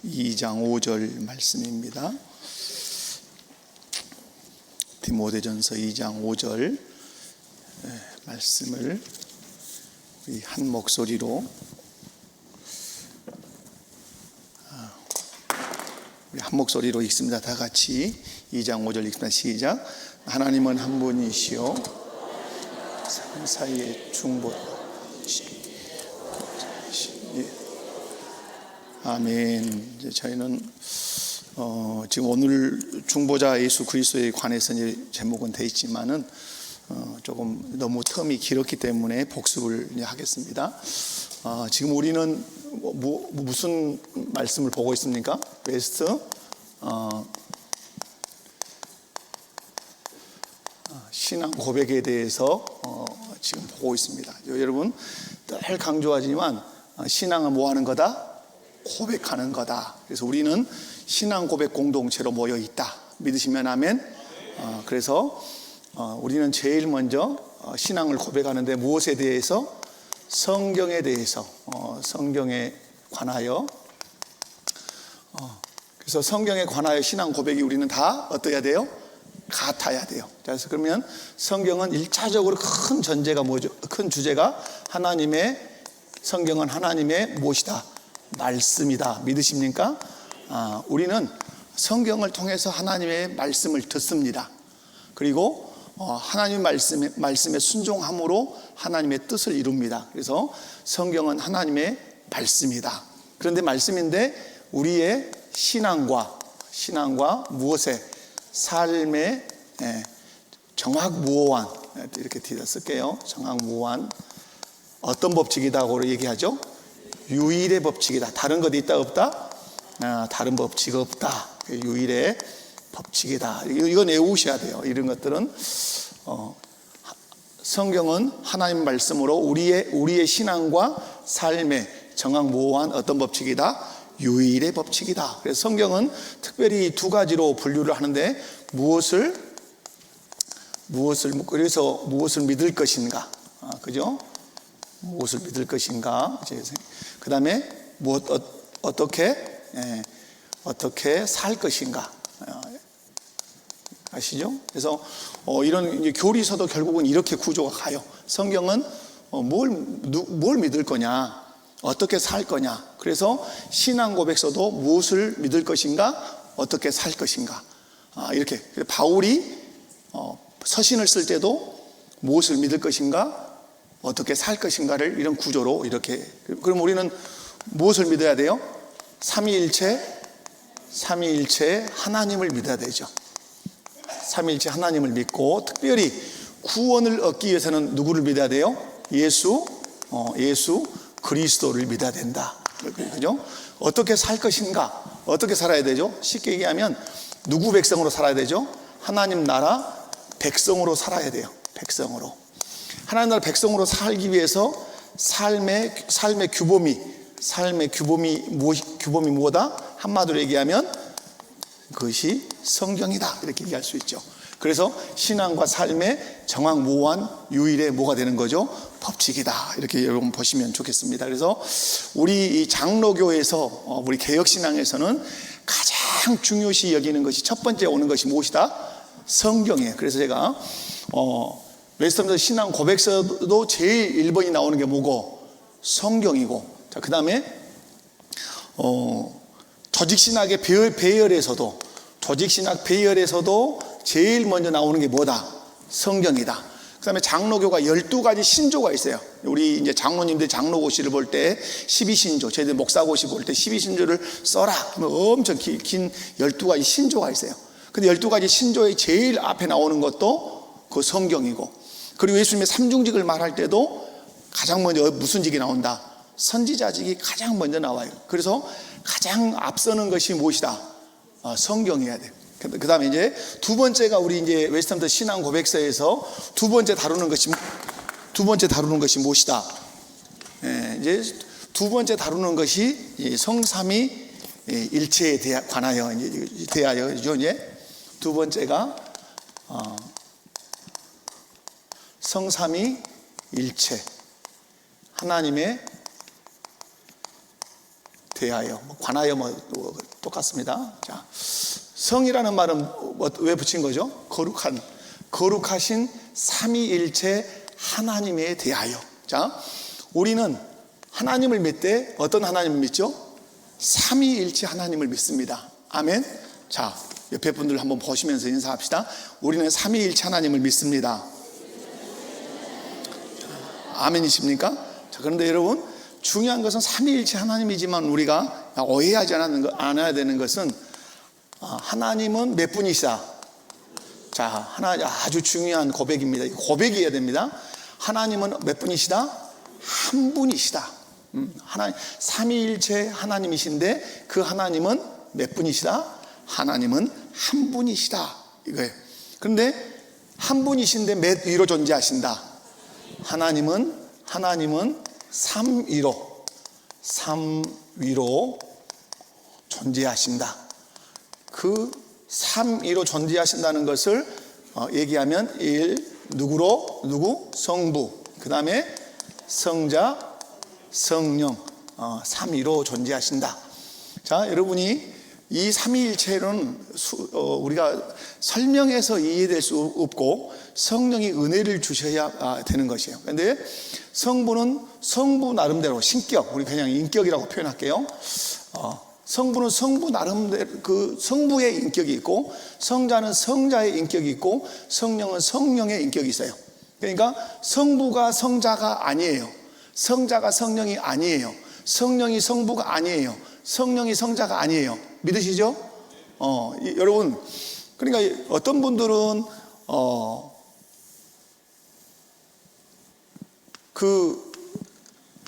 2장 5절 말씀입니다. 디모데전서 2장 5절 말씀을 우리 한 목소리로 읽습니다. 다 같이 2장 5절 읽습니다. 시작. 하나님은 한 분이시요 산 사이에 중보하시니. 아멘. 이제 저희는 지금 오늘 중보자 예수 그리스도에 관해서 이제 제목은 돼 있지만은 조금 너무 텀이 길었기 때문에 복습을 하겠습니다. 지금 우리는 무슨 말씀을 보고 있습니까? 베스트 신앙 고백에 대해서 지금 보고 있습니다. 여러분 늘 강조하지만 신앙은 뭐 하는 거다? 고백하는 거다. 그래서 우리는 신앙 고백 공동체로 모여 있다. 믿으시면 아멘. 그래서 우리는 제일 먼저 신앙을 고백하는데 무엇에 대해서? 성경에 대해서, 성경에 관하여. 그래서 성경에 관하여 신앙 고백이 우리는 다 어떠해야 돼요? 같아야 돼요. 그래서 그러면 성경은 1차적으로 큰 전제가 뭐죠? 큰 주제가 성경은 하나님의 무엇이다? 말씀이다. 믿으십니까? 우리는 성경을 통해서 하나님의 말씀을 듣습니다. 그리고 하나님의 말씀에 순종함으로 하나님의 뜻을 이룹니다. 그래서 성경은 하나님의 말씀이다. 그런데 말씀인데 우리의 신앙과 무엇에? 삶의 정확무오한, 이렇게 뒤에다 쓸게요. 정확무오한 어떤 법칙이다고 얘기하죠? 유일의 법칙이다. 다른 것이 있다 없다? 다른 법칙 없다. 유일의 법칙이다. 이건 외우셔야 돼요. 이런 것들은 성경은 하나님 말씀으로 우리의 신앙과 삶의 정확무오한 어떤 법칙이다? 유일의 법칙이다. 그래서 성경은 특별히 두 가지로 분류를 하는데 그래서 무엇을 믿을 것인가? 그죠? 무엇을 믿을 것인가? 그 다음에 어떻게 살 것인가? 아시죠? 그래서 이런 교리서도 결국은 이렇게 구조가 가요. 성경은 뭘 믿을 거냐? 어떻게 살 거냐? 그래서 신앙 고백서도 무엇을 믿을 것인가? 어떻게 살 것인가? 이렇게. 바울이 서신을 쓸 때도 무엇을 믿을 것인가? 어떻게 살 것인가를 이런 구조로 이렇게. 그럼 우리는 무엇을 믿어야 돼요? 삼위일체 하나님을 믿어야 되죠. 삼위일체 하나님을 믿고 특별히 구원을 얻기 위해서는 누구를 믿어야 돼요? 예수 그리스도를 믿어야 된다. 그죠? 어떻게 살 것인가? 어떻게 살아야 되죠? 쉽게 얘기하면 누구 백성으로 살아야 되죠? 하나님 나라 백성으로 살아야 돼요. 백성으로. 하나님 나라 백성으로 살기 위해서 삶의 규범이 뭐다? 한마디로 얘기하면 그것이 성경이다. 이렇게 얘기할 수 있죠. 그래서 신앙과 삶의 정확무오한 유일의 뭐가 되는 거죠? 법칙이다. 이렇게 여러분 보시면 좋겠습니다. 그래서 우리 이 장로교에서 우리 개혁신앙에서는 가장 중요시 여기는 것이 첫 번째 오는 것이 무엇이다? 성경이에요. 그래서 제가 웨스턴더 신앙 고백서도 제일 1번이 나오는 게 뭐고? 성경이고. 자, 그 다음에 조직신학의 배열에서도 제일 먼저 나오는 게 뭐다? 성경이다. 그 다음에 장로교가 12가지 신조가 있어요. 우리 이제 장로님들 장로고시를 볼 때 12신조, 저희들 목사고시 볼 때 12신조를 써라. 그러면 엄청 긴 12가지 신조가 있어요. 근데 12가지 신조의 제일 앞에 나오는 것도 그 성경이고, 그리고 예수님의 삼중직을 말할 때도 가장 먼저 무슨 직이 나온다? 선지자직이 가장 먼저 나와요. 그래서 가장 앞서는 것이 무엇이다? 성경이어야 돼요. 그 다음에 이제 두 번째가 우리 이제 웨스턴더 신앙 고백서에서 두 번째 다루는 것이 무엇이다? 이제 두 번째 다루는 것이 성삼위 일체에 대하여죠. 이제 두 번째가 성삼위 일체 하나님에 대하여, 관하여 똑같습니다. 자, 성이라는 말은 왜 붙인 거죠? 거룩하신 삼위일체 하나님에 대하여. 자, 우리는 하나님을 믿되 어떤 하나님을 믿죠? 삼위일체 하나님을 믿습니다. 아멘. 자, 옆에 분들 한번 보시면서 인사합시다. 우리는 삼위일체 하나님을 믿습니다. 아멘이십니까? 자, 그런데 여러분, 중요한 것은 삼위일체 하나님이지만 우리가 오해하지 않아야 되는 것은 하나님은 몇 분이시다? 자, 하나 아주 중요한 고백입니다. 고백이어야 됩니다. 하나님은 몇 분이시다? 한 분이시다. 하나님, 삼위일체 하나님이신데 그 하나님은 몇 분이시다? 하나님은 한 분이시다. 이거예요. 그런데 한 분이신데 몇 위로 존재하신다? 하나님은 삼위로 존재하신다. 그 삼위로 존재하신다는 것을 얘기하면 누구? 성부, 그 다음에 성자, 성령, 삼위로 존재하신다. 자, 여러분이 이 삼위일체는 우리가 설명해서 이해될 수 없고 성령이 은혜를 주셔야 되는 것이에요. 그런데 성부는 성부 나름대로 신격, 우리 그냥 인격이라고 표현할게요. 성부는 성부 나름대로 그 성부의 인격이 있고, 성자는 성자의 인격이 있고, 성령은 성령의 인격이 있어요. 그러니까 성부가 성자가 아니에요. 성자가 성령이 아니에요. 성령이 성부가 아니에요. 성령이 성자가 아니에요. 믿으시죠? 여러분, 그러니까 어떤 분들은 그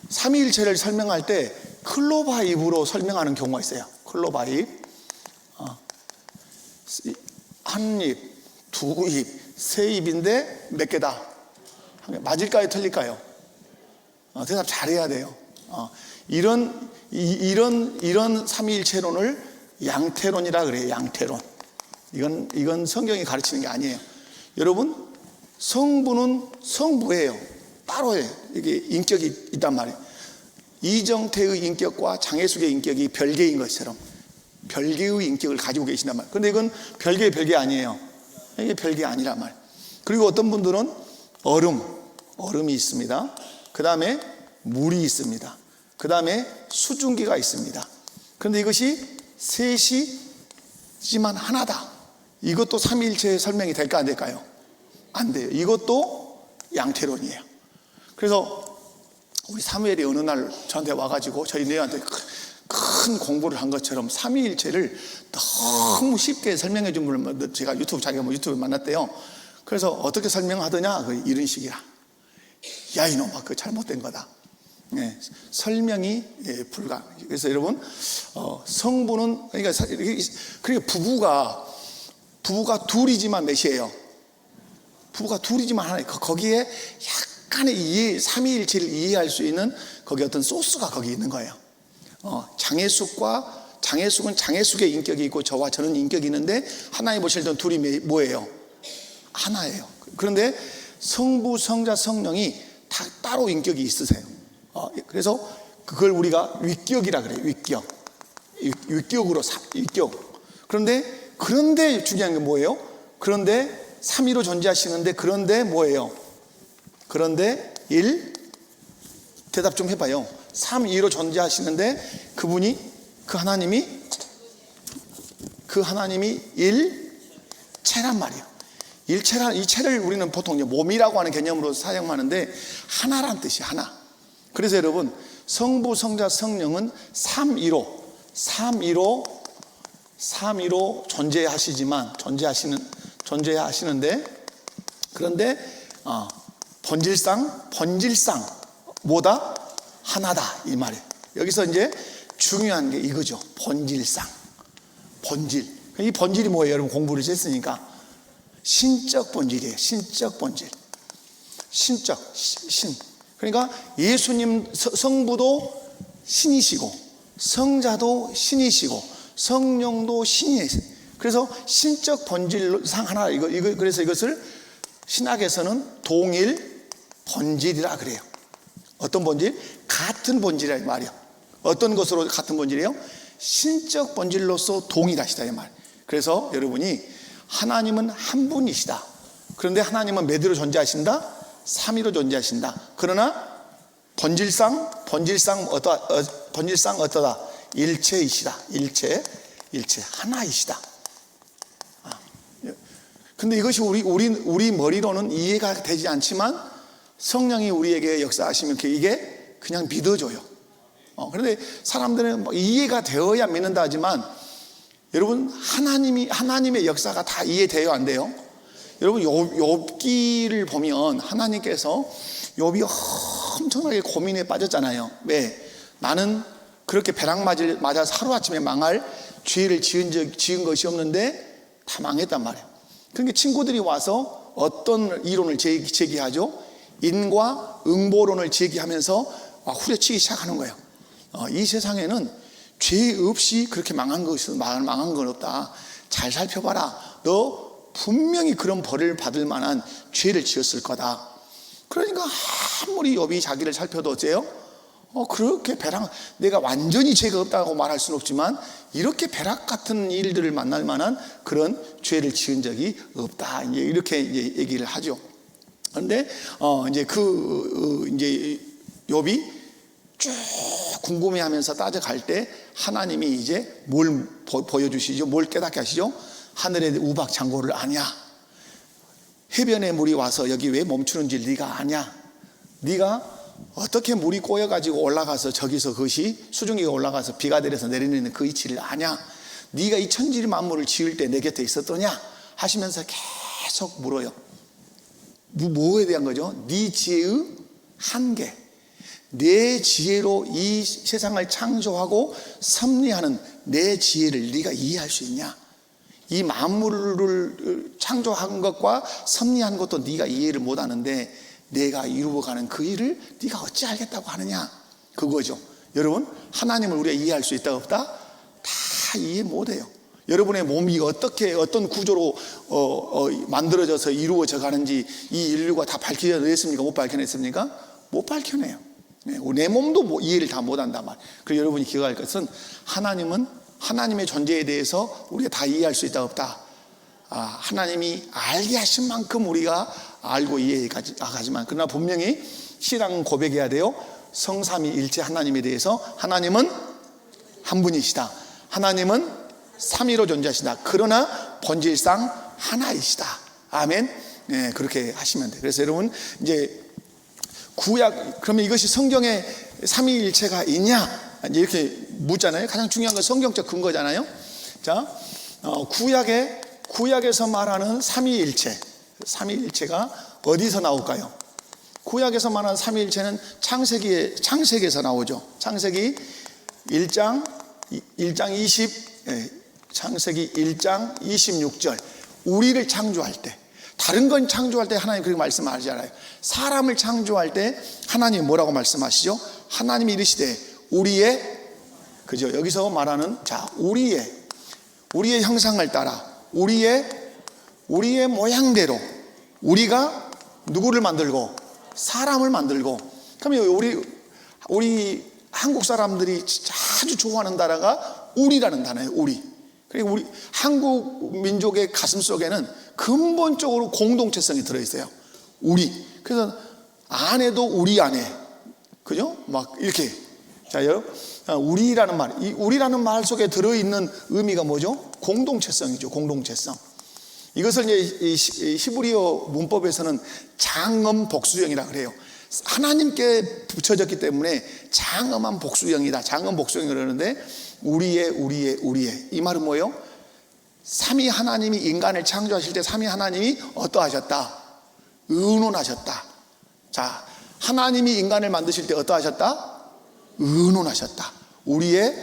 삼위일체를 설명할 때 클로바입으로 설명하는 경우가 있어요. 클로바입. 한 입, 두 입, 세 입인데 몇 개다? 맞을까요? 틀릴까요? 대답 잘해야 돼요. 이런 삼위일체론을 양태론이라 그래요. 양태론. 이건 성경이 가르치는 게 아니에요. 여러분, 성부는 성부예요. 따로예요. 이게 인격이 있단 말이에요. 이정태의 인격과 장혜숙의 인격이 별개인 것처럼 별개의 인격을 가지고 계신단 말이에요. 그런데 이건 별개 아니에요. 이게 별개 아니란 말이에요. 그리고 어떤 분들은 얼음이 있습니다. 그 다음에 물이 있습니다. 그 다음에 수증기가 있습니다. 그런데 이것이 셋이지만 하나다. 이것도 삼위일체의 설명이 될까 안 될까요? 안 돼요. 이것도 양태론이에요. 그래서 우리 사무엘이 어느 날 저한테 와가지고 저희 내한테 큰 공부를 한 것처럼 삼위일체를 너무 쉽게 설명해 준 분을 제가 자기가 유튜브에 만났대요. 그래서 어떻게 설명하더냐? 이런 식이야. 야, 이놈아, 그거 잘못된 거다. 네, 설명이 불가. 그래서 여러분, 성부는 그러니까 부부가 둘이지만 몇이에요? 부부가 둘이지만 하나예요. 거기에 약간의 삼위일체를 이해할 수 있는 거기 어떤 소스가 거기 있는 거예요. 장혜숙은 장혜숙의 인격이 있고 저와 저는 인격이 있는데 하나님 보실 때는 둘이 뭐예요? 하나예요. 그런데 성부, 성자, 성령이 다 따로 인격이 있으세요. 그래서 그걸 우리가 위격이라 그래요. 위격으로 위격. 그런데 중요한 게 뭐예요? 그런데 삼위로 존재하시는데 그런데 뭐예요? 그런데 대답 좀 해봐요. 삼위로 존재하시는데 그 하나님이 일체란 말이에요. 이 체를 우리는 보통 몸이라고 하는 개념으로 사용하는데 하나란 뜻이 하나. 그래서 여러분, 성부, 성자, 성령은 삼위로 존재하시는데 그런데 본질상 뭐다? 하나다 이 말이에요. 여기서 이제 중요한 게 이거죠. 본질. 이 본질이 뭐예요? 여러분 공부를 했으니까 신적 본질이에요. 신적 본질. 신. 그러니까 예수님 성부도 신이시고 성자도 신이시고 성령도 신이에요. 그래서 신적 본질상 하나. 그래서 이것을 신학에서는 동일 본질이라 그래요. 어떤 본질? 같은 본질이란 말이에요. 어떤 것으로 같은 본질이에요? 신적 본질로서 동일하시다 이 말. 그래서 여러분이 하나님은 한 분이시다. 그런데 하나님은 몇 위로 존재하신다? 3위로 존재하신다. 그러나 본질상 어떠다? 일체이시다. 일체 하나이시다. 근데 이것이 우리 머리로는 이해가 되지 않지만 성령이 우리에게 역사하시면 이게 그냥 믿어져요. 그런데 사람들은 이해가 되어야 믿는다 하지만 여러분 하나님의 역사가 다 이해돼요, 안 돼요? 여러분 욥기를 보면 하나님께서 욥이 엄청나게 고민에 빠졌잖아요. 왜? 나는 그렇게 벼락 맞아서 하루아침에 망할 죄를 지은 것이 없는데 다 망했단 말이에요. 그러니까 친구들이 와서 어떤 이론을 제기하죠? 인과 응보론을 제기하면서 후려치기 시작하는 거예요. 이 세상에는 죄 없이 그렇게 망한 건 없다. 잘 살펴봐라. 너 분명히 그런 벌을 받을 만한 죄를 지었을 거다. 그러니까 아무리 욥이 자기를 살펴도 어째요? 그렇게 내가 완전히 죄가 없다고 말할 수는 없지만 이렇게 벼락 같은 일들을 만날 만한 그런 죄를 지은 적이 없다. 이렇게 얘기를 하죠. 그런데 이제 이제 욥이 쭉 궁금해하면서 따져갈 때 하나님이 이제 뭘 보여주시죠? 뭘 깨닫게 하시죠? 하늘의 우박 창고를 아냐? 해변에 물이 와서 여기 왜 멈추는지 네가 아냐? 네가 어떻게 물이 꼬여가지고 올라가서 저기서 그것이 수증기가 올라가서 비가 내려서 내리는 그 이치를 아냐? 네가 이 천지 만물을 지을 때 내 곁에 있었더냐? 하시면서 계속 물어요. 뭐에 대한 거죠? 네 지혜의 한계, 내 지혜로 이 세상을 창조하고 섭리하는 내 지혜를 네가 이해할 수 있냐? 이 만물을 창조한 것과 섭리한 것도 네가 이해를 못하는데 내가 이루어가는 그 일을 네가 어찌 알겠다고 하느냐? 그거죠. 여러분, 하나님을 우리가 이해할 수 있다 없다? 다 이해 못해요. 여러분의 몸이 어떤 구조로 만들어져서 이루어져 가는지 이 인류가 다 밝혀냈습니까? 못 밝혀냈습니까? 못 밝혀내요. 내 몸도 이해를 다 못한단 말이에요. 그래서 여러분이 기억할 것은 하나님의 존재에 대해서 우리가 다 이해할 수 있다 없다? 하나님이 알게 하신 만큼 우리가 알고 이해하지만 그러나 분명히 신앙은 고백해야 돼요. 성삼위일체 하나님에 대해서 하나님은 한 분이시다. 하나님은 삼위로 존재하시다. 그러나 본질상 하나이시다. 아멘. 네, 그렇게 하시면 돼요. 그래서 여러분 이제 구약, 그러면 이것이 성경에 삼위일체가 있냐? 이렇게 묻잖아요. 가장 중요한 건 성경적 근거잖아요. 자, 구약에서 말하는 삼위일체가 어디서 나올까요? 구약에서 말하는 삼위일체는 창세기에서 나오죠. 창세기 1장 26절. 우리를 창조할 때, 다른 건 창조할 때 하나님 그렇게 말씀하시잖아요. 사람을 창조할 때 하나님 뭐라고 말씀하시죠? 하나님이 이르시되 우리의, 그죠? 여기서 말하는 우리의 형상을 따라 우리의 모양대로 우리가 누구를 만들고 사람을 만들고. 그러면 우리 한국 사람들이 아주 좋아하는 단어가 우리라는 단어예요. 우리. 그리고 우리 한국 민족의 가슴 속에는 근본적으로 공동체성이 들어있어요. 우리. 그래서 아내도 우리 아내, 그죠? 막 이렇게. 자, 여러분, 우리라는 말 속에 들어있는 의미가 뭐죠? 공동체성이죠. 공동체성. 이것을 이제 히브리어 문법에서는 장엄 복수형이라 그래요. 하나님께 붙여졌기 때문에 장엄한 복수형이다. 장엄 복수형 그러는데 우리의 이 말은 뭐예요? 삼위 하나님이 인간을 창조하실 때 삼위 하나님이 어떠하셨다? 의논하셨다. 자, 하나님이 인간을 만드실 때 어떠하셨다? 의논하셨다. 우리의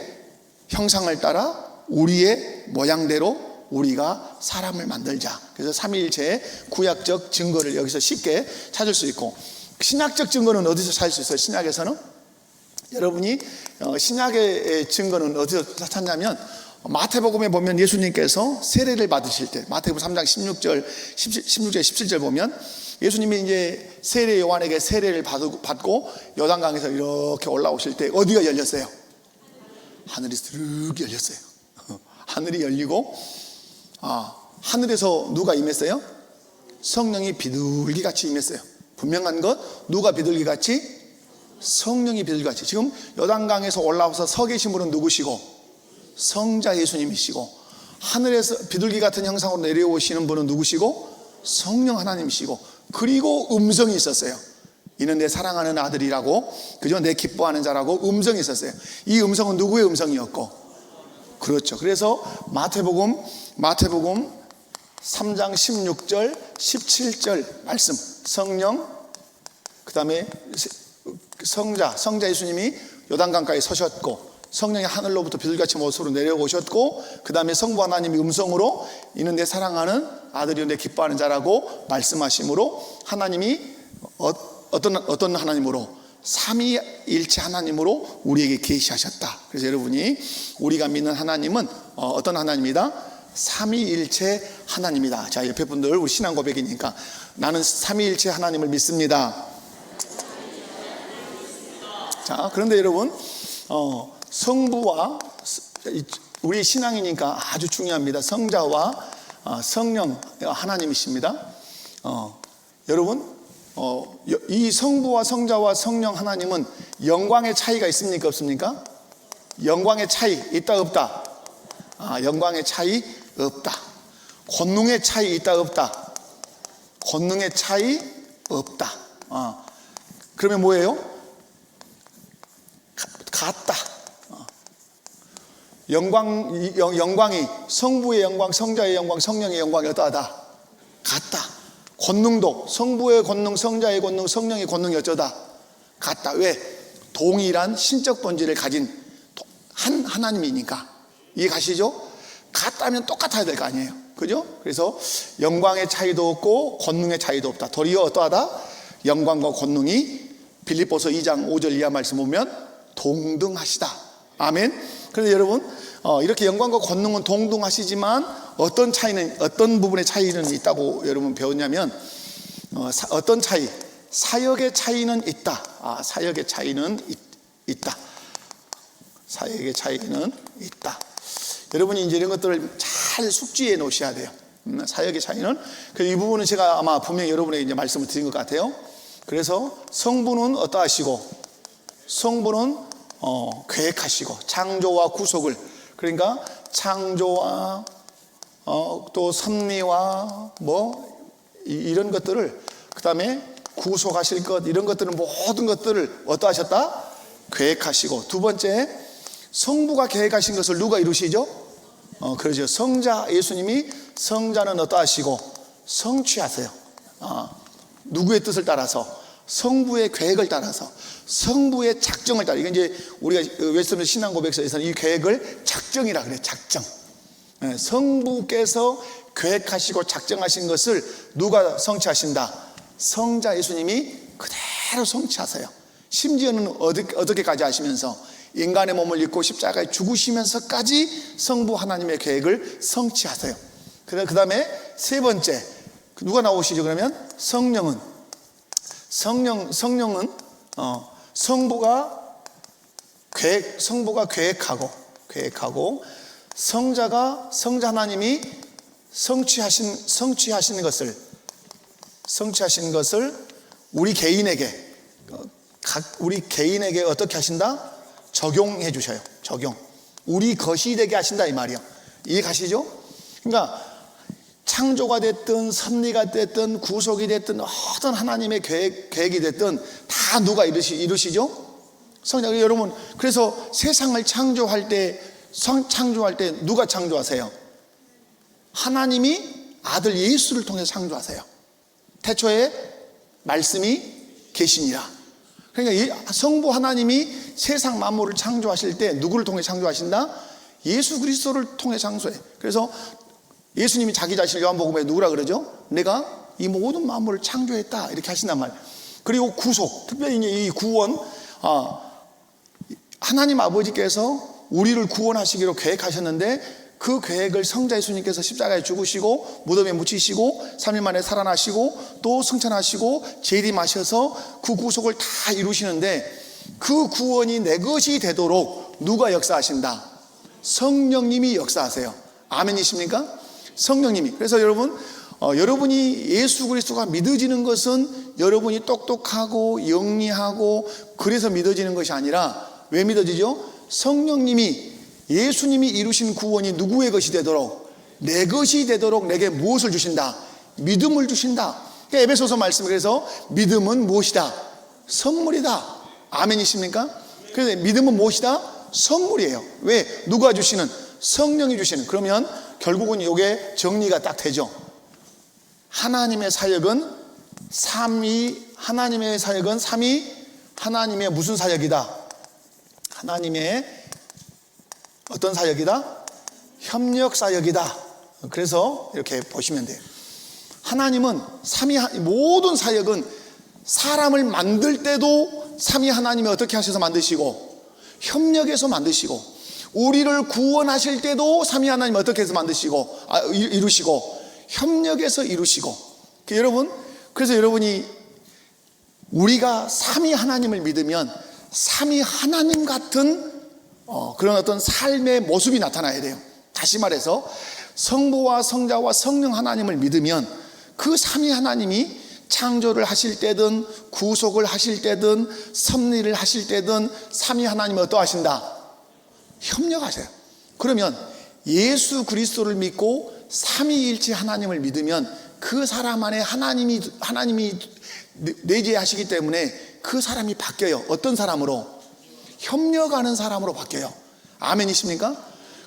형상을 따라 우리의 모양대로 우리가 사람을 만들자. 그래서 삼위일체의 구약적 증거를 여기서 쉽게 찾을 수 있고, 신약적 증거는 어디서 찾을 수 있어요? 신약에서는 여러분이 신약의 증거는 어디서 찾냐면 마태복음에 보면 예수님께서 세례를 받으실 때 마태복음 3장 16절 17절 보면 예수님이 이제 세례 요한에게 세례를 받고 요단강에서 이렇게 올라오실 때 어디가 열렸어요? 하늘이 스르륵 열렸어요. 하늘이 열리고 하늘에서 누가 임했어요? 성령이 비둘기같이 임했어요. 분명한 것, 누가 비둘기같이? 성령이 비둘기같이. 지금 요단강에서 올라와서 서 계신 분은 누구시고? 성자 예수님이시고, 하늘에서 비둘기 같은 형상으로 내려오시는 분은 누구시고? 성령 하나님이시고, 그리고 음성이 있었어요. 이는 내 사랑하는 아들이라고, 그죠? 내 기뻐하는 자라고 음성이 있었어요. 이 음성은 누구의 음성이었고? 그렇죠. 그래서 마태복음 3장 16절 17절 말씀, 성령, 그 다음에 성자 예수님이 요단강가에 서셨고, 성령이 하늘로부터 비둘기같이 모습으로 내려오셨고, 그 다음에 성부 하나님이 음성으로 이는 내 사랑하는 아들이요 내 기뻐하는 자라고 말씀하심으로, 하나님이 어떤 하나님으로? 삼위일체 하나님으로 우리에게 계시하셨다. 그래서 여러분이, 우리가 믿는 하나님은 어떤 하나님이다? 삼위일체 하나님이다. 자, 옆에 분들, 우리 신앙 고백이니까, 나는 삼위일체 하나님을 믿습니다. 자, 그런데 여러분, 성부와, 우리 신앙이니까 아주 중요합니다. 성자와 성령 하나님이십니다. 여러분, 이 성부와 성자와 성령 하나님은 영광의 차이가 있습니까, 없습니까? 영광의 차이 있다, 없다? 영광의 차이 없다. 권능의 차이 있다, 없다? 권능의 차이 없다. 그러면 뭐예요? 같다. 영광이, 성부의 영광, 성자의 영광, 성령의 영광이 어떠하다? 같다. 권능도, 성부의 권능, 성자의 권능, 성령의 권능이 어쩌다? 같다. 왜? 동일한 신적 본질을 가진 한 하나님이니까. 이해 가시죠? 같다면 똑같아야 될 거 아니에요. 그죠? 그래서 영광의 차이도 없고 권능의 차이도 없다. 도리어 어떠하다? 영광과 권능이 빌립보서 2장 5절 이하 말씀 보면 동등하시다. 아멘. 그런데 여러분, 이렇게 영광과 권능은 동등하시지만 어떤 부분의 차이는 있다고 여러분 배웠냐면, 어떤 차이? 사역의 차이는 있다. 사역의 차이는 있다. 사역의 차이는 있다. 여러분이 이제 이런 것들을 잘 숙지해 놓으셔야 돼요. 사역의 차이는. 그래서 이 부분은 제가 아마 분명히 여러분에게 이제 말씀을 드린 것 같아요. 그래서 성부는 어떠하시고, 성부는 계획하시고, 창조와 구속을, 그러니까 창조와 또 섭리와 이런 것들을, 그 다음에 구속하실 것, 이런 것들은 모든 것들을 어떠하셨다? 계획하시고. 두 번째, 성부가 계획하신 것을 누가 이루시죠? 그러죠. 성자 예수님이, 성자는 어떠하시고? 성취하세요. 누구의 뜻을 따라서? 성부의 계획을 따라서, 성부의 작정을 따라. 이건 이제 우리가 웨스트민스터 신앙 고백서에서는 이 계획을 작정이라 그래요. 작정. 성부께서 계획하시고 작정하신 것을 누가 성취하신다? 성자 예수님이 그대로 성취하세요. 심지어는 어떻게까지 하시면서, 인간의 몸을 입고 십자가에 죽으시면서까지 성부 하나님의 계획을 성취하세요. 그 다음에 세 번째, 누가 나오시죠? 그러면 성령은 성부가 계획하고, 성자 하나님이 성취하신 것을 우리 개인에게 어떻게 하신다? 적용해 주셔요. 적용. 우리 것이 되게 하신다, 이 말이요. 이해 가시죠? 그러니까 창조가 됐든 섭리가 됐든 구속이 됐든 어떤 하나님의 계획이 됐든 다 누가 이루시죠? 성자. 여러분, 그래서 세상을 창조할 때 누가 창조하세요? 하나님이 아들 예수를 통해서 창조하세요. 태초에 말씀이 계시니라. 그러니까 성부 하나님이 세상 만물을 창조하실 때 누구를 통해 창조하신다? 예수 그리스도를 통해 창조해. 그래서 예수님이 자기 자신을 요한복음에 누구라 그러죠? 내가 이 모든 만물을 창조했다, 이렇게 하신단 말이에요. 그리고 구속, 특별히 이 구원, 하나님 아버지께서 우리를 구원하시기로 계획하셨는데, 그 계획을 성자 예수님께서 십자가에 죽으시고 무덤에 묻히시고 3일 만에 살아나시고 또 승천하시고 재림하셔서 그 구속을 다 이루시는데, 그 구원이 내 것이 되도록 누가 역사하신다? 성령님이 역사하세요. 아멘이십니까? 성령님이. 그래서 여러분, 여러분이 예수 그리스도가 믿어지는 것은 여러분이 똑똑하고 영리하고 그래서 믿어지는 것이 아니라 왜 믿어지죠? 성령님이, 예수님이 이루신 구원이 누구의 것이 되도록, 내 것이 되도록 내게 무엇을 주신다? 믿음을 주신다. 그러니까 에베소서 말씀, 그래서 믿음은 무엇이다? 선물이다. 아멘이십니까? 그래서 믿음은 무엇이다? 선물이에요. 왜? 누가 주시는? 성령이 주시는. 그러면 결국은 이게 정리가 딱 되죠. 하나님의 사역은 하나님의 사역은 하나님의 무슨 사역이다? 하나님의 어떤 사역이다? 협력 사역이다. 그래서 이렇게 보시면 돼요. 하나님은 모든 사역은 사람을 만들 때도 삼위 하나님이 어떻게 하셔서 만드시고, 협력해서 만드시고, 우리를 구원하실 때도 삼위 하나님이 어떻게 해서 만드시고, 이루시고, 협력해서 이루시고. 그래서 여러분이 우리가 삼위 하나님을 믿으면 삼위 하나님 같은 그런 어떤 삶의 모습이 나타나야 돼요. 다시 말해서 성부와 성자와 성령 하나님을 믿으면 그 삼위 하나님이 창조를 하실 때든 구속을 하실 때든 섭리를 하실 때든 삼위 하나님이 어떠하신다? 협력하세요. 그러면 예수 그리스도를 믿고 삼위일체 하나님을 믿으면 그 사람 안에 하나님이 내재하시기 때문에 그 사람이 바뀌어요. 어떤 사람으로? 협력하는 사람으로 바뀌어요. 아멘이십니까?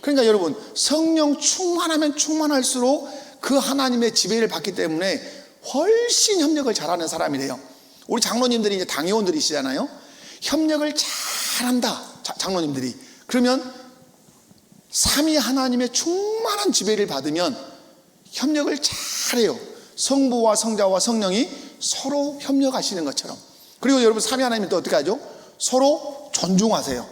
그러니까 여러분, 성령 충만하면 충만할수록 그 하나님의 지배를 받기 때문에 훨씬 협력을 잘하는 사람이 돼요. 우리 장로님들이 이제 당회원들이시잖아요. 협력을 잘한다, 장로님들이. 그러면 삼위 하나님의 충만한 지배를 받으면 협력을 잘해요. 성부와 성자와 성령이 서로 협력하시는 것처럼. 그리고 여러분, 삼위 하나님은 또 어떻게 하죠? 서로 존중하세요.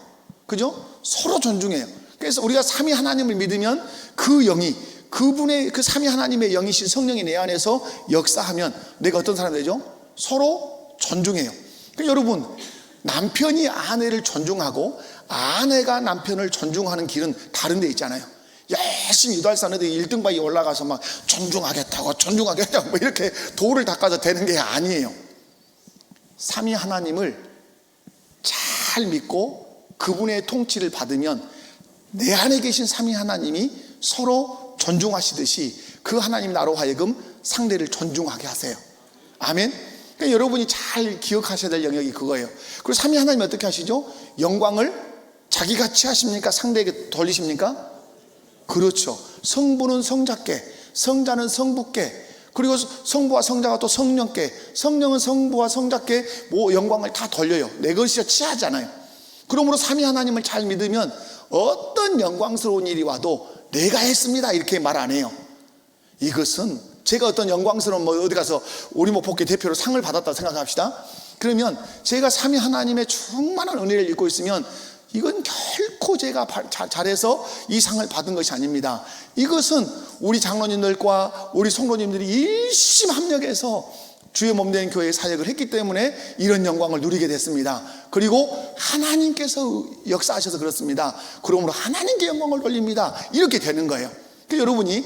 그죠? 서로 존중해요. 그래서 우리가 삼위 하나님을 믿으면 그 영이, 그분의 그 삼위 하나님의 영이신 성령이 내 안에서 역사하면 내가 어떤 사람이 되죠? 서로 존중해요. 그러니까 여러분, 남편이 아내를 존중하고 아내가 남편을 존중하는 길은 다른 데 있잖아요. 열심히 유달산에도 1등바위에 올라가서 막 존중하겠다고 뭐 이렇게 돌을 닦아서 되는 게 아니에요. 삼위 하나님을 잘 믿고 그분의 통치를 받으면 내 안에 계신 삼위 하나님이 서로 존중하시듯이 그 하나님 나로 하여금 상대를 존중하게 하세요. 아멘. 그러니까 여러분이 잘 기억하셔야 될 영역이 그거예요. 그리고 삼위 하나님이 어떻게 하시죠? 영광을 자기같이 하십니까? 상대에게 돌리십니까? 그렇죠. 성부는 성자께, 성자는 성부께, 그리고 성부와 성자가 또 성령께, 성령은 성부와 성자께 영광을 다 돌려요. 내 것이여 취하잖아요. 그러므로 삼위 하나님을 잘 믿으면 어떤 영광스러운 일이 와도 내가 했습니다 이렇게 말 안 해요. 이것은 제가 어떤 영광스러운 어디 가서 우리 목포교회 대표로 상을 받았다고 생각합시다. 그러면 제가 삼위 하나님의 충만한 은혜를 입고 있으면 이건 결코 제가 잘해서 이 상을 받은 것이 아닙니다. 이것은 우리 장로님들과 우리 성도님들이 일심 합력해서 주의 몸된 교회의 사역을 했기 때문에 이런 영광을 누리게 됐습니다. 그리고 하나님께서 역사하셔서 그렇습니다. 그러므로 하나님께 영광을 돌립니다. 이렇게 되는 거예요. 그러니까 여러분이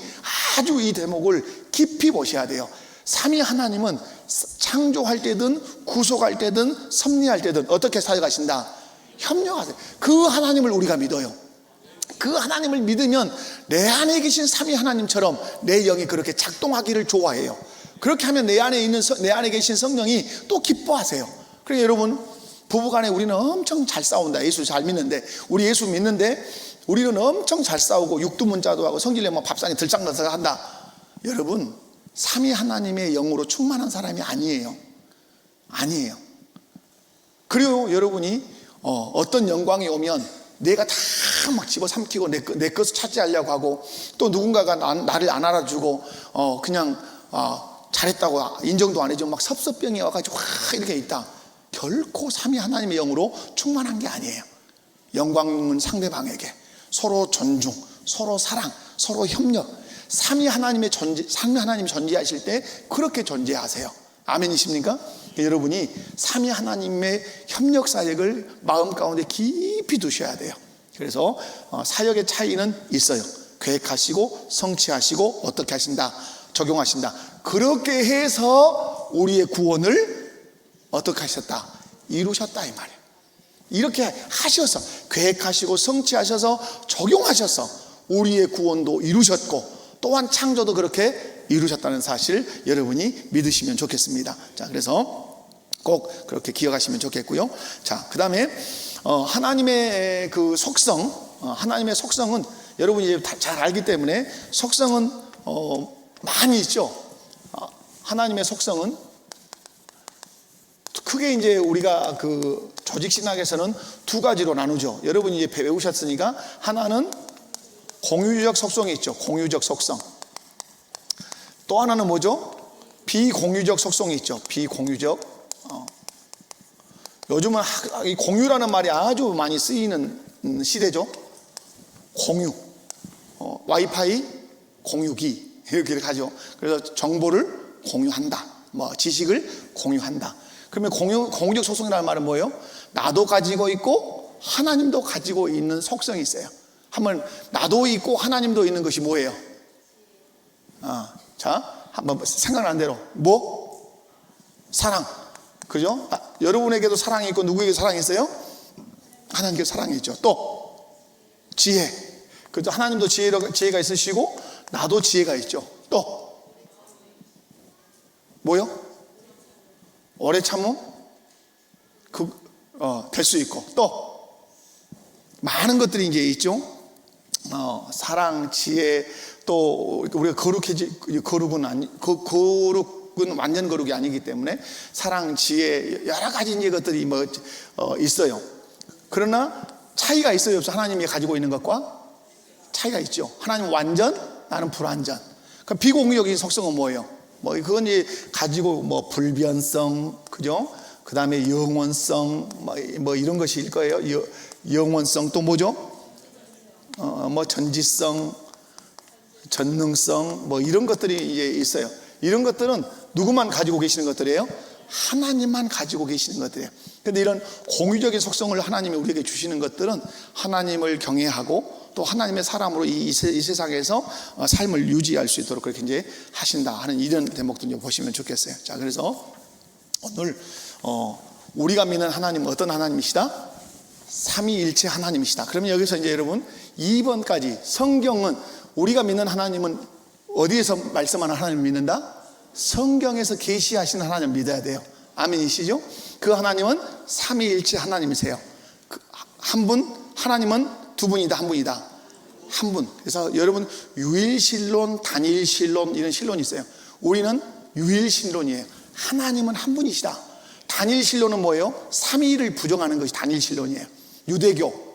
아주 이 대목을 깊이 보셔야 돼요. 삼위 하나님은 창조할 때든 구속할 때든 섭리할 때든 어떻게 사역하신다? 협력하세요. 그 하나님을 우리가 믿어요. 그 하나님을 믿으면 내 안에 계신 삼위 하나님처럼 내 영이 그렇게 작동하기를 좋아해요. 그렇게 하면 내 안에 계신 성령이 또 기뻐하세요. 그러니까 여러분, 부부간에 우리는 엄청 잘 싸운다. 예수 잘 믿는데, 우리 예수 믿는데 우리는 엄청 잘 싸우고 육두문자도 하고 성질내면 밥상에 들짝날짝 한다. 여러분, 삼위 하나님의 영으로 충만한 사람이 아니에요. 아니에요. 그리고 여러분이 어떤 영광이 오면 내가 다 막 집어삼키고 내 것을 차지하려고 하고, 또 누군가가 나를 안 알아주고 그냥 잘했다고 인정도 안 해주고 막 섭섭병이 와가지고 이렇게 있다. 결코 삼위 하나님의 영으로 충만한 게 아니에요. 영광은 상대방에게 서로 존중, 서로 사랑, 서로 협력. 삼위 하나님이 존재하실 때 그렇게 존재하세요. 아멘이십니까? 여러분이 삼위 하나님의 협력 사역을 마음 가운데 깊이 두셔야 돼요. 그래서 사역의 차이는 있어요. 계획하시고 성취하시고 어떻게 하신다? 적용하신다. 그렇게 해서 우리의 구원을 어떻게 하셨다? 이루셨다 이 말이에요. 이렇게 하셔서 계획하시고 성취하셔서 적용하셔서 우리의 구원도 이루셨고 또한 창조도 그렇게 이루셨다는 사실 여러분이 믿으시면 좋겠습니다. 자, 그래서 꼭 그렇게 기억하시면 좋겠고요. 자, 그 다음에 하나님의 그 속성, 하나님의 속성은 여러분이 이제 잘 알기 때문에 속성은 많이 있죠. 하나님의 속성은 크게 이제 우리가 그 조직 신학에서는 두 가지로 나누죠. 여러분이 이제 배우셨으니까 하나는 공유적 속성이 있죠. 공유적 속성. 또 하나는 뭐죠? 비공유적 속성이 있죠. 비공유적. 요즘은 이 공유라는 말이 아주 많이 쓰이는 시대죠. 공유. 와이파이 공유기 이렇게 하죠. 그래서 정보를 공유한다. 뭐 지식을 공유한다. 그러면 공유적 속성이라는 말은 뭐예요? 나도 가지고 있고 하나님도 가지고 있는 속성이 있어요. 한번 나도 있고 하나님도 있는 것이 뭐예요? 자, 한번 생각나는 대로 뭐? 사랑. 그죠? 여러분에게도 사랑이 있고 누구에게 사랑이 있어요? 하나님께 사랑이 있죠. 또 지혜. 그죠? 하나님도 지혜가 있으시고 나도 지혜가 있죠. 또 뭐요? 오래 참음 될 수 있고 또 많은 것들이 이제 있죠. 사랑, 지혜, 또 우리가 거룩은 완전 거룩이 아니기 때문에 사랑, 지혜 여러 가지 이제 것들이 있어요. 그러나 차이가 있어요, 없어? 하나님이 가지고 있는 것과 차이가 있죠. 하나님 완전, 나는 불완전. 그럼 비공유적인 속성은 뭐예요? 그건 이제 가지고 불변성, 그죠? 그 다음에 영원성, 이런 것일 거예요. 영원성 또 뭐죠? 전지성, 전능성, 이런 것들이 이제 있어요. 이런 것들은 누구만 가지고 계시는 것들이에요? 하나님만 가지고 계시는 것들이에요. 그런데 이런 공유적인 속성을 하나님이 우리에게 주시는 것들은 하나님을 경외하고 또 하나님의 사람으로 이 세상에서 삶을 유지할 수 있도록 그렇게 이제 하신다 하는 이런 대목도 좀 보시면 좋겠어요. 자, 그래서 오늘 우리가 믿는 하나님은 어떤 하나님이시다? 삼위일체 하나님이시다. 그러면 여기서 이제 여러분 2번까지 성경은 우리가 믿는 하나님은 어디에서 말씀하는 하나님을 믿는다? 성경에서 계시하시는 하나님을 믿어야 돼요. 아멘이시죠? 그 하나님은 삼위일체 하나님이세요. 한 분, 하나님은 두 분이다, 한 분이다. 한 분. 그래서 여러분 유일신론, 단일신론 이런 신론이 있어요. 우리는 유일신론이에요. 하나님은 한 분이시다. 단일신론은 뭐예요? 삼위를 부정하는 것이 단일신론이에요. 유대교.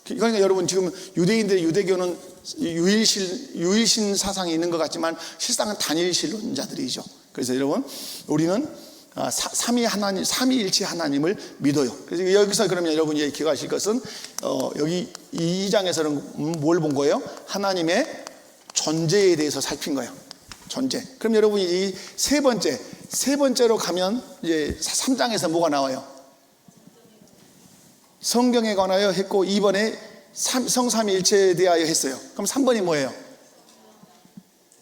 그러니까 여러분 지금 유대인들의 유대교는 유일신 사상이 있는 것 같지만 실상은 단일신론자들이죠. 그래서 여러분 우리는 삼위일체 하나님을 믿어요. 그래서 여기서 그러면 여러분이 기억하실 것은 여기 이 장에서는 뭘 본 거예요? 하나님의 존재에 대해서 살핀 거예요. 존재. 그럼 여러분이 이 세 번째로 가면 이제 3장에서 뭐가 나와요? 성경에 관하여 했고 2번에 성삼위일체에 대하여 했어요. 그럼 3번이 뭐예요?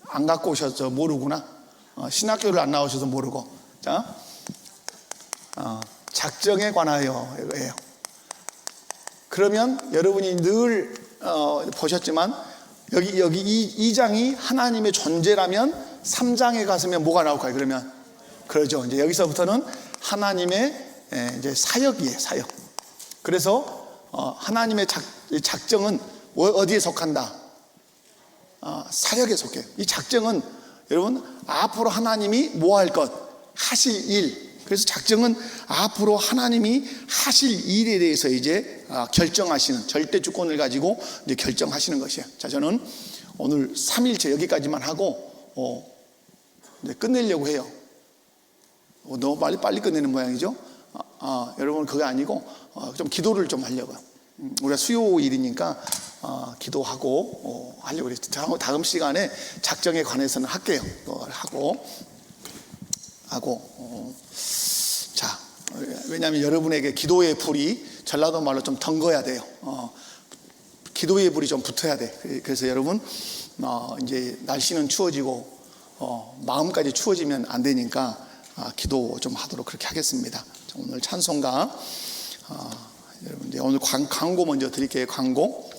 안 갖고 오셔서 모르구나. 신학교를 안 나오셔서 모르고. 자, 작정에 관하여예요. 그러면 여러분이 늘 보셨지만 여기 이 장이 하나님의 존재라면 3장에 가서면 뭐가 나올까요? 그러면 그러죠. 이제 여기서부터는 하나님의 이제 사역이에요. 사역. 그래서 하나님의 작정은 어디에 속한다? 사역에 속해요. 이 작정은 여러분 앞으로 하나님이 뭐 할 것? 하실 일. 그래서 작정은 앞으로 하나님이 하실 일에 대해서 이제 결정하시는 절대 주권을 가지고 이제 결정하시는 것이에요. 자, 저는 오늘 3일째 여기까지만 하고 이제 끝내려고 해요. 너무 빨리 끝내는 모양이죠. 여러분 그게 아니고 좀 기도를 좀 하려고요. 우리가 수요일이니까 기도하고 하려고 그랬죠. 다음 시간에 작정에 관해서는 할게요. 하고 자, 왜냐하면 여러분에게 기도의 불이 전라도 말로 좀 덩거야 돼요. 기도의 불이 좀 붙어야 돼. 그래서 여러분 이제 날씨는 추워지고 마음까지 추워지면 안 되니까 기도 좀 하도록 그렇게 하겠습니다. 오늘 찬송가 여러분 이제 오늘 광고 먼저 드릴게요. 광고